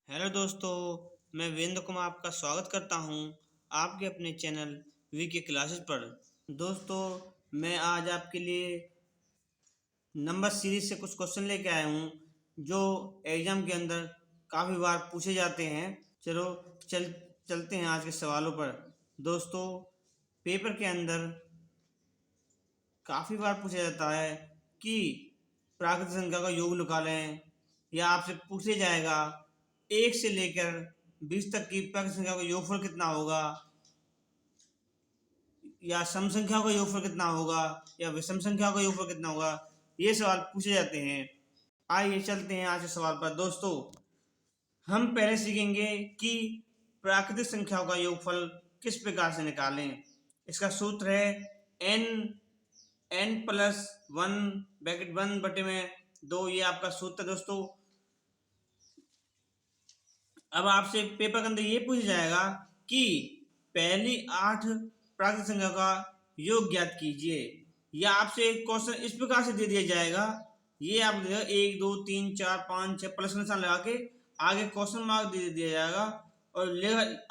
Hello दोस्तों, मैं वीरेंद्र कुमार आपका स्वागत करता हूं आपके अपने चैनल वी के क्लासेस पर। दोस्तों, मैं आज आपके लिए नंबर सीरीज से कुछ क्वेश्चन लेके आया हूं जो एग्जाम के अंदर काफ़ी बार पूछे जाते हैं। चलो चलते हैं आज के सवालों पर। दोस्तों, पेपर के अंदर काफ़ी बार पूछा जाता है कि प्राकृतिक संख्या का योग निकालें, या आपसे पूछे जाएगा 1 से लेकर 20 तक की प्राकृतिक संख्या का योगफल कितना होगा, या सम संख्या का योगफल कितना होगा, या विषम संख्या का योगफल कितना होगा। ये सवाल पूछे जाते हैं। आइए चलते हैं आज के सवाल पर। दोस्तों, हम पहले सीखेंगे कि प्राकृतिक संख्याओं का योगफल किस प्रकार से निकालें। इसका सूत्र है n प्लस 1 ब्रैकेट 1 बटे में 2। ये आपका सूत्र है दोस्तों। अब आपसे पेपर के अंदर ये पूछा जाएगा कि पहली 8 प्राकृतिक संख्या का योग ज्ञात कीजिए, या आपसे क्वेश्चन इस प्रकार से दे दिया जाएगा। ये आप 1 2 3 4 5 6 प्लस निशान लगा के आगे क्वेश्चन मार्क दे दिया जाएगा और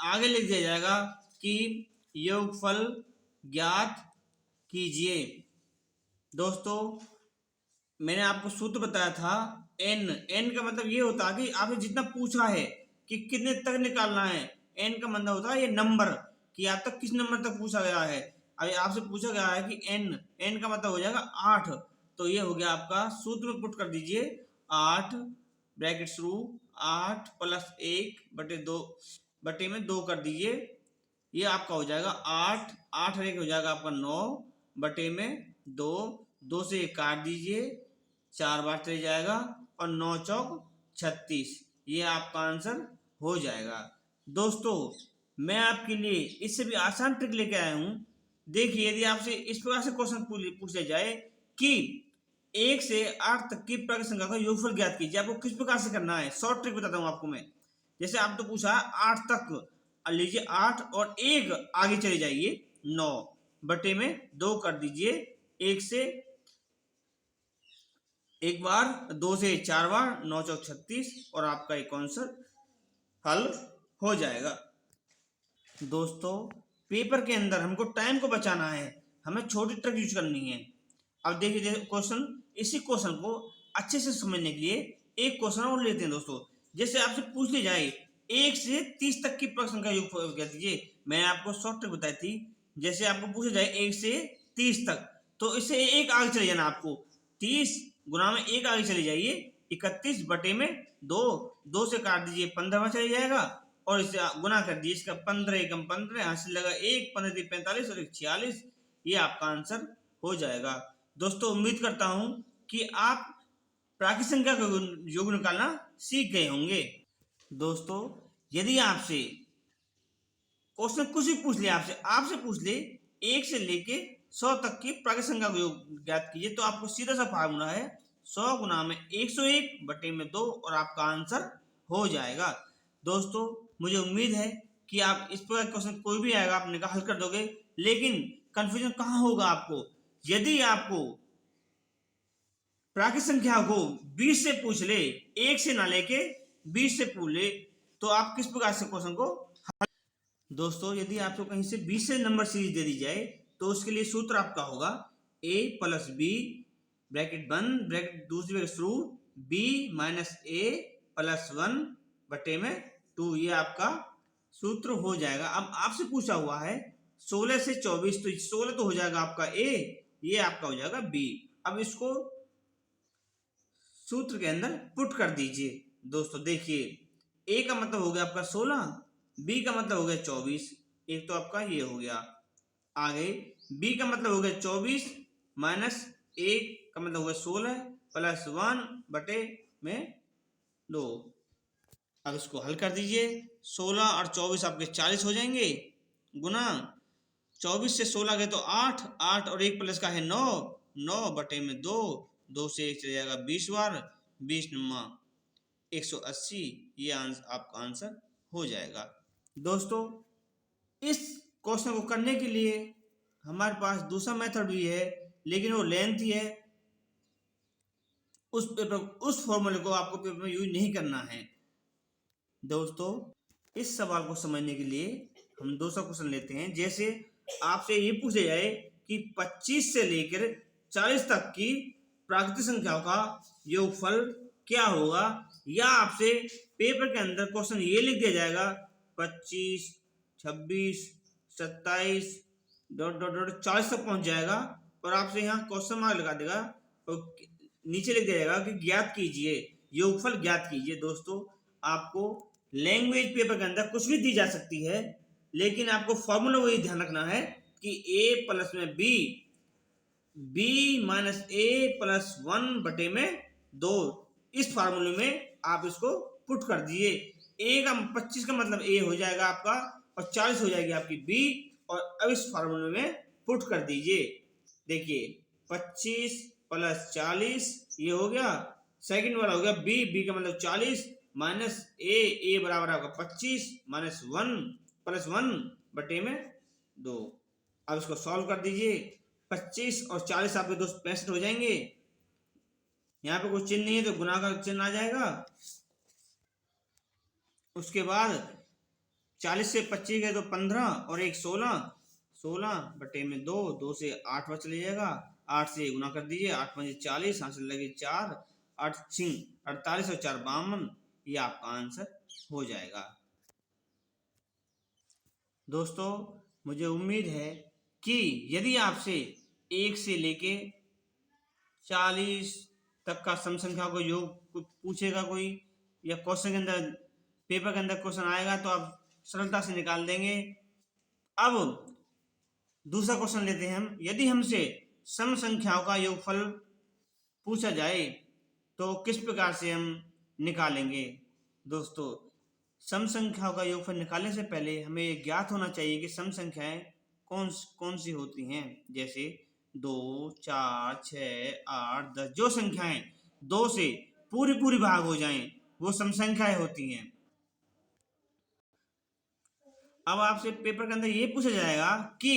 आगे लिख दिया जाएगा कि योगफल ज्ञात कीजिए। दोस्तों, मैंने आपको सूत्र बताया था n का मतलब ये होता है कि आपने जितना पूछा है कि कितने तक निकालना है। n का मतलब होता है ये नंबर, कि आप तक किस नंबर तक पूछा गया है। अभी आपसे पूछा गया है कि n का मतलब हो जाएगा 8। तो ये हो गया आपका सूत्र में पुट कर दीजिए 8 ब्रैकेट शुरू 8 प्लस 1 बटे 2 बटे में 2 कर दीजिए। ये आपका हो जाएगा 8 8 और 1 हो जाएगा आपका 9 बटे में 2 2 से काट दीजिए, 4 बार चले जाएगा और 9 चौक 36। ये आपका आंसर हो जाएगा। दोस्तों, मैं आपके लिए इससे भी आसान ट्रिक लेके आया हूं। देखिए, यदि आपसे इस प्रकार से क्वेश्चन पूछा जाए कि 1 से 8 तक की प्राकृतिक संख्या का योगफल ज्ञात कीजिए, आपको किस प्रकार से करना है। शॉर्ट ट्रिक बताता हूं आपको मैं। जैसे आप तो पूछा 8 तक, लीजिए 8 और 1 आगे चले जाइए, 9 बटे में 2 कर दीजिए। 1 से एक बार, 2 से 4 बार, 9 चौक 36 और आपका एक आंसर हल हो जाएगा। दोस्तों, पेपर के अंदर हमको टाइम को बचाना है, हमें छोटी ट्रिक यूज करनी है। अब देखिए क्वेश्चन, इसी क्वेश्चन को अच्छे से समझने के लिए एक क्वेश्चन और लेते हैं। दोस्तों, जैसे आपसे पूछ ली जाए 1 से 30 तक की प्रश्न का योग कह दीजिए। मैंने आपको शॉर्ट ट्रिक बताई थी। जैसे आपको पूछा जाए 1 से 30 तक, तो इससे एक आगे चले जाना। आपको 30 गुना में 1 आगे चले जाइए, 31 बटे में 2 2 से काट दीजिए, 15 में चले जाएगा और इसे गुना कर दीजिए। इसका 15 एकम 15 हासिल लगा 1 15 45 और 1 46। ये आपका आंसर हो जाएगा। दोस्तों, उम्मीद करता हूं कि आप प्राकृतिक संख्या का योग निकालना सीख गए होंगे। दोस्तों, यदि आपसे क्वेश्चन कुछ भी पूछ ले, आपसे पूछ ले 1 से लेके 100 तक की प्राकृतिक संख्या का योग ज्ञात कीजिए, तो आपको सीधा सा फार्मूला है 100 गुना में 101 बटे में 2 और आपका आंसर हो जाएगा। दोस्तों, मुझे उम्मीद है कि आप इस प्रकार क्वेश्चन कोई भी आएगा आप निकाल कर दोगे। लेकिन कंफ्यूजन कहाँ होगा आपको, यदि आपको प्राकृतिक संख्या को 20 से पूछ ले, 1 से ना लेके 20 से पूछ ले, तो आप किस प्रकार से क्वेश्चन को। दोस्तों, यदि आपको कहीं से 20 से नंबर सीरीज दे दी जाए, तो उसके लिए सूत्र आपका होगा a plus B bracket 1 bracket दूसरी ब्रैकेट शुरू b माइनस a प्लस 1 बटे में 2। ये आपका सूत्र हो जाएगा। अब आपसे पूछा हुआ है 16 से 24, तो 16 तो हो जाएगा आपका a, ये आपका हो जाएगा b। अब इसको सूत्र के अंदर पुट कर दीजिए। दोस्तों देखिए, a का मतलब हो गया आपका 16, b का मतलब हो गया 24, एक तो आपका ये हो गया। आगे b का मतलब हो गया 24 माइनस 1 का मतलब हो गया 16 प्लस 1 बटे में 2। अब इसको हल कर दीजिए। 16 और 24 आपके 40 हो जाएंगे, गुना 24 से 16 गए तो 8 8 और 1 प्लस का है 9 9 बटे में 2 2 से 1 चले जाएगा 20 बार, 20 नुमा 180। ये आपका आंसर हो जाएगा। दोस्तों, इस क्वेश्चन को करने के लिए हमारे पास दूसरा मेथड भी है, लेकिन वो लेंथी है। उस फॉर्मूले को आपको पेपर में यूज नहीं करना है। दोस्तों इस सवाल को समझने के लिए हम दूसरा क्वेश्चन लेते हैं। जैसे आपसे ये पूछा जाए कि 25 से लेकर 40 तक की प्राकृतिक संख्याओं का योगफल क्या होगा, या आपसे पेपर के अंदर क्वेश्चन ये लिख दिया जाएगा 25, 26, 27 डॉट डॉट डॉट 40 तक पहुंच जाएगा, और आपसे यहाँ क्वेश्चन मार्क लगा देगा और नीचे लिख दिया जाएगा कि ज्ञात कीजिए, योगफल ज्ञात कीजिए। दोस्तों आपको लैंग्वेज पेपर के अंदर कुछ भी दी जा सकती है, लेकिन आपको फॉर्मूला वही ध्यान रखना है कि a प्लस में b माइनस a प्लस 1 बटे में 2, इस फार्मूले में आप इसको पुट कर दीजिए। a का 25 का मतलब a हो जाएगा आपका, और 40 हो जाएगी आपकी b, और अब इस फार्मूले में पुट कर दीजिए। देखिए 25 प्लस 40 ये हो गया, सेकंड वाला हो गया b का मतलब 40 माइनस a बराबर आपका 25 माइनस 1 प्लस 1 बटे में 2। अब इसको सॉल्व कर दीजिए। 25 और 40 आपके दोस्त 65 हो जाएंगे। यहाँ पे कोई चिन्ह नहीं है तो गुना का चिन्ह आ जाएगा। उसके बाद 40 से 25 गए तो 15 और एक 16, 16 बटे में 2, 2 से 8 बच जाएगा, 8 से गुना कर दीजिए, 8 5 40, यहाँ से लगे 4, 8 6 48 और 4 52, ये आपका आंसर हो जाएगा। दोस्तों मुझे उम्मीद है कि यदि आपसे 1 से लेके 40 तक का सम संख्या को योग पूछेगा कोई, या क्वेश्चन के अंदर पेपर के अंदर क्वेश्चन आएगा तो आप सरलता से निकाल देंगे। अब दूसरा क्वेश्चन लेते हैं हम। यदि हमसे सम संख्याओं का योगफल पूछा जाए तो किस प्रकार से हम निकालेंगे। दोस्तों सम संख्याओं का योगफल निकालने से पहले हमें ज्ञात होना चाहिए कि सम संख्याएं कौन सी होती हैं। जैसे 2, 4, 6, 8, 10 जो संख्याएं 2 से पूरी भाग हो जाएं वो सम संख्याएं होती हैं। अब आपसे पेपर के अंदर ये पूछा जाएगा कि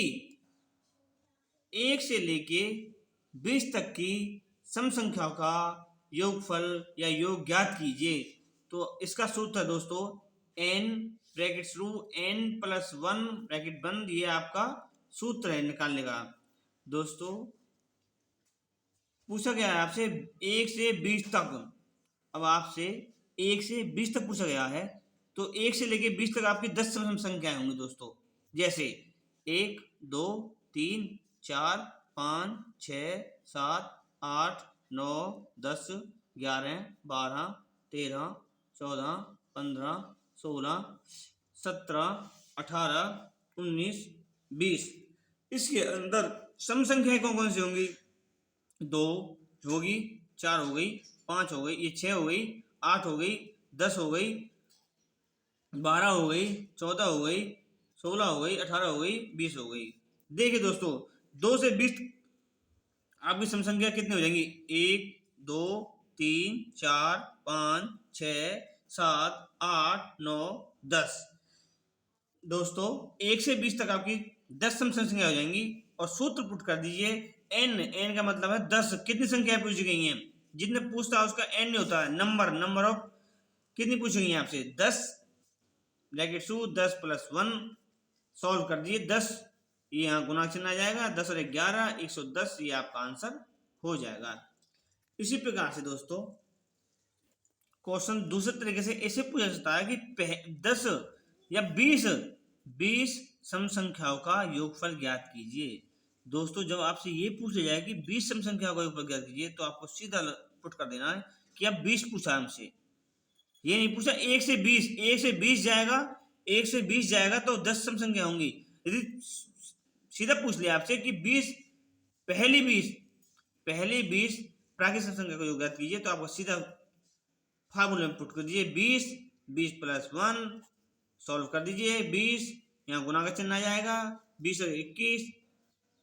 1 से लेके 20 तक की सम संख्याओं का योगफल या योग ज्ञात कीजिए। तो इसका सूत्र है दोस्तों n ब्रैकेट शुरू n प्लस 1 ब्रैकेट बंद, ये आपका सूत्र है निकालने का। दोस्तों पूछा गया है आपसे 1 से 20 तक। अब आपसे 1 से 20 तक पूछा गया है तो 1 से लेके 20 तक आपकी 10 सम संख्याएं होंगी दोस्तों। जैसे 1 2 3 4 5 6 7 8 9 10 11 12 13 14 15 16 17 18 19 20। इसके अंदर सम संख्याएं कौन सी होंगी। 2 होगी, 4 हो गई, 5 हो गई, ये 6 हो गई, 8 हो गई, 10 हो गई, 12 हो गई, 14 हो गई, 16 हो गई, 18 हो गई, 20 हो गई। देखिए दोस्तों 2 से 20 आपकी सम संख्या कितनी हो जाएंगी। 1 2 3 4 5 6 7 8 9 10। दोस्तों 1 से 20 तक आपकी 10 सम संख्या हो जाएंगी, और सूत्र पुट कर दीजिए n का मतलब है 10। कितनी संख्या पूछी गई हैं, जितने पूछता है उसका n नहीं होता है, नंबर ऑफ कितनी पूछी गई है आपसे 10 ब्रैकेट शू 10 प्लस 1 सॉल्व कर दीजिए। 10 ये यहाँ गुना चिन्ह आ जाएगा, 10 और 11 110, ये आपका आंसर हो जाएगा। इसी प्रकार से दोस्तों क्वेश्चन दूसरे तरीके से ऐसे पूछा जाता है कि 10 या 20 सम संख्याओं का योगफल ज्ञात कीजिए। दोस्तों जब आपसे ये पूछा जाए कि 20 सम संख्याओं का योगफल ज्ञात कीजिए तो आपको सीधा पुट कर देना है कि अब 20 पूछा हमसे, ये नहीं पूछा 1 से 20। 1 से 20 जाएगा, 1 से 20 जाएगा तो 10 सम संख्या होंगी। यदि सीधा पूछ लिया आपसे कि 20 पहली 20 प्राकृतिक सम संख्या का योग ज्ञात कीजिए, तो आपको सीधा फार्मूले में पुट कर दीजिए 20 प्लस 1 सॉल्व कर दीजिए। 20 यहाँ गुना का चिन्ह आ जाएगा, 20 और 21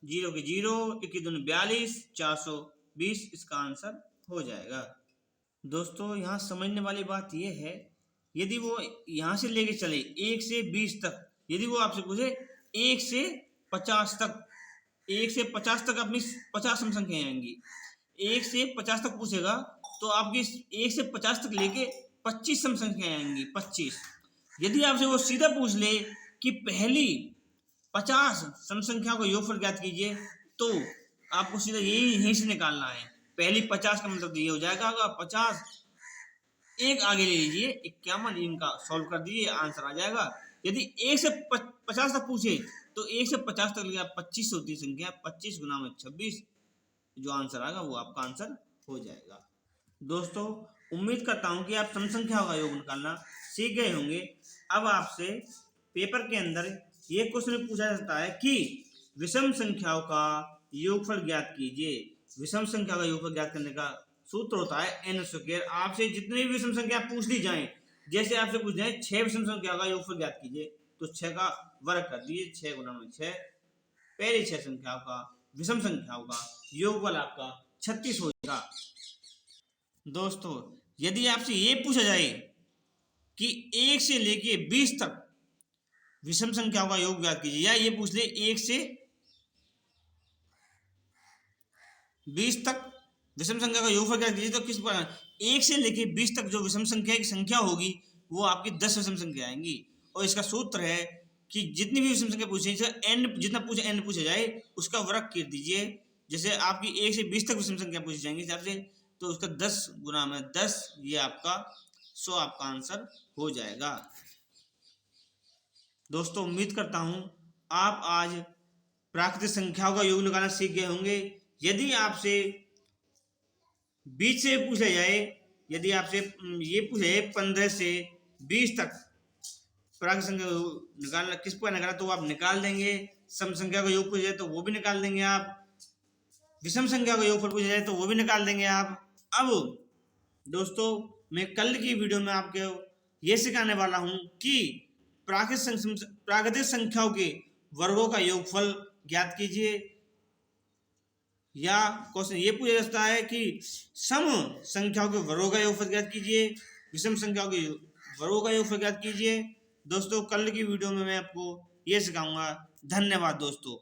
0 के 0, 21 दूनी 42 420, इसका आंसर हो जाएगा। दोस्तों यहाँ समझने वाली बात यह है, यदि वो यहाँ से लेके चले 1 से 20 तक, यदि वो आपसे पूछे 1 से 50 तक, 1 से 50 तक अपनी 50 सम संख्याएं आएंगी। 1 से 50 तक पूछेगा तो आपकी 1 से 50 तक लेके 25 सम संख्याएं आएंगी, 25। यदि आपसे वो सीधा पूछ ले कि पहली 50 सम संख्याओं का योगफल ज्ञात कीजिए, तो आपको सीधा यहीं से निकालना है। पहली 50 का मतलब ये हो जाएगा 50, एक आगे ले लीजिए 51, इनका सॉल्व कर दीजिए, आंसर आ जाएगा। यदि 1 से 50 तक पूछे तो 1 से 50 तक लिया 25 होती है संख्या, 25 गुना में 26, जो आंसर आएगा वो आपका आंसर हो जाएगा। दोस्तों, उम्मीद करता हूं कि आप सम संख्याओं का योग निकालना सीख गए होंगे। अब आपसे पेपर के अंदर ये क्वेश्चन पूछा जाता है कि विषम संख्याओं का योगफल ज्ञात कीजिए। विषम संख्या का योगफल ज्ञात करने का सूत्र होता है n स्क्वायर। आपसे जितनी भी विषम संख्या पूछ ली जाए, जैसे आपसे पूछ जाए 6 विषम संख्या का योगफल ज्ञात कीजिए, तो 6 का वर्ग कर दीजिए, 6 गुना में 6, पहली 6 संख्याओं का विषम संख्याओं का योगफल आपका 36 हो जाएगा। दोस्तों, यदि आपसे ये पूछा जाए कि 1 से लेके 20 तक विषम संख्याओं का योग ज्ञात कीजिए, या ये पूछ ले 1 से 20 तक विषम संख्या का योगफल ज्ञात कीजिए, तो किस प्रकार 1 से लेके 20 तक जो विषम संख्या की संख्या होगी वो आपकी 10 विषम संख्या आएंगी। और इसका सूत्र है कि जितनी भी विषम संख्या पूछे, n जितना पूछे n पूछा जाए उसका वर्ग कर दीजिए। जैसे आपकी 1 से 20 तक विषम संख्या पूछी जाएंगी आपसे, तो उसका 10 गुना में 10, ये आपका 100 आपका आंसर हो जाएगा। दोस्तों, उम्मीद करता हूं आप आज प्राकृतिक संख्याओं का योग निकालना सीख गए होंगे। यदि आपसे बीच से पूछा जाए, यदि आपसे ये पूछा जाए 15 से 20 तक प्राकृतिक संख्या निकालना किस पर निकाला, तो आप निकाल देंगे। सम संख्या का योग पूछा जाए तो वो भी निकाल देंगे आप। विषम संख्या का योगफल पूछा जाए तो वो भी निकाल देंगे आप। अब दोस्तों, मैं कल की वीडियो में आपको ये सिखाने वाला हूं कि प्राकृतिक संख्याओं के वर्गों का योगफल ज्ञात कीजिए। या क्वेश्चन ये पूछा जाता है कि सम संख्याओं के वर्गों का योगफल ज्ञात कीजिए, विषम संख्याओं के वर्गों का योगफल ज्ञात कीजिए। दोस्तों, कल की वीडियो में मैं आपको ये सिखाऊंगा। धन्यवाद दोस्तों।